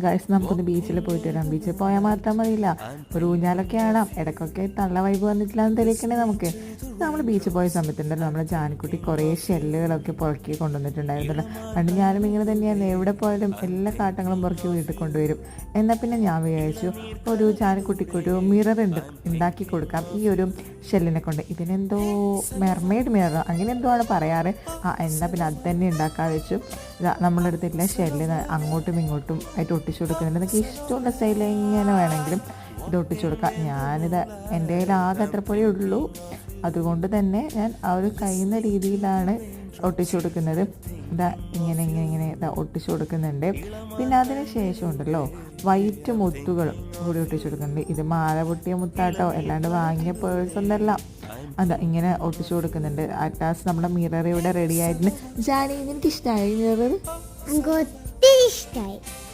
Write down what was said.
Guys നമുക്കൊന്ന് ബീച്ചിൽ പോയിട്ട് വരാം. ബീച്ചിൽ പോയാൽ മാത്രം മതിയില്ല, ഒരു ഊഞ്ഞാലൊക്കെ ആടാം. ഇടയ്ക്കൊക്കെ തള്ള വൈബ് വന്നിട്ടില്ല എന്ന് തെളിയിക്കണേ നമുക്ക്. നമ്മൾ ബീച്ചിൽ പോയ സമയത്തുണ്ടല്ലോ നമ്മളെ ജാനിക്കുട്ടി കുറേ ഷെല്ലുകളൊക്കെ പുറക്കി കൊണ്ടുവന്നിട്ടുണ്ടായിരുന്നല്ലോ. പണ്ട് ഞാനും ഇങ്ങനെ തന്നെയായിരുന്നു, എവിടെ പോയാലും എല്ലാ കാട്ടങ്ങളും പുറക്കി വീട്ടിൽ കൊണ്ടുവരും. എന്നാൽ പിന്നെ ഞാൻ വിചാരിച്ചു ഒരു ജാനിക്കുട്ടിക്കൊരു മിറർ ഉണ്ടാക്കി കൊടുക്കാം ഈ ഒരു ഷെല്ലിനെ കൊണ്ട്. ഇതിനെന്തോ മെർമെയ്ഡ് മിറർ അങ്ങനെ എന്തോ ആണ് പറയാറ്. എന്നാൽ പിന്നെ അത് തന്നെ ഉണ്ടാക്കാൻ വെച്ചു. നമ്മളെടുത്തില്ല ഷെല്ല് അങ്ങോട്ടും ഇങ്ങോട്ടും ആയിട്ട് ഒട്ടിച്ചു കൊടുക്കുന്നുണ്ട്. എനിക്ക് ഇഷ്ടമുള്ള സ്റ്റൈൽ എങ്ങനെ വേണമെങ്കിലും ഇത് ഒട്ടിച്ചു കൊടുക്കാം. ഞാനിത് എൻ്റെ കയ്യിൽ ആകെ അത്ര പോലെ ഉള്ളൂ, അതുകൊണ്ട് തന്നെ ഞാൻ ആ ഒരു കഴിയുന്ന രീതിയിലാണ് ഒട്ടിച്ചു കൊടുക്കുന്നത്. ഇതാ ഇങ്ങനെ ഇങ്ങനെ ഇങ്ങനെ ഇതാ ഒട്ടിച്ചു കൊടുക്കുന്നുണ്ട്. പിന്നെ അതിന് ശേഷം ഉണ്ടല്ലോ വൈറ്റ് മുത്തുകൾ കൂടി ഒട്ടിച്ചു കൊടുക്കുന്നുണ്ട്. ഇത് മാല പൊട്ടിയ മുത്താട്ടോ, അല്ലാണ്ട് വാങ്ങിയ പേഴ്സൊന്നല്ല. അതാ ഇങ്ങനെ ഒട്ടിച്ചു കൊടുക്കുന്നുണ്ട്. ലാസ്റ്റ് നമ്മുടെ മിറർ ഇവിടെ റെഡി ആയിട്ടുണ്ട്. ജാനി, നിനക്ക് ഇഷ്ടമായി മിറർ? ഒത്തിരി ഇഷ്ടമായി.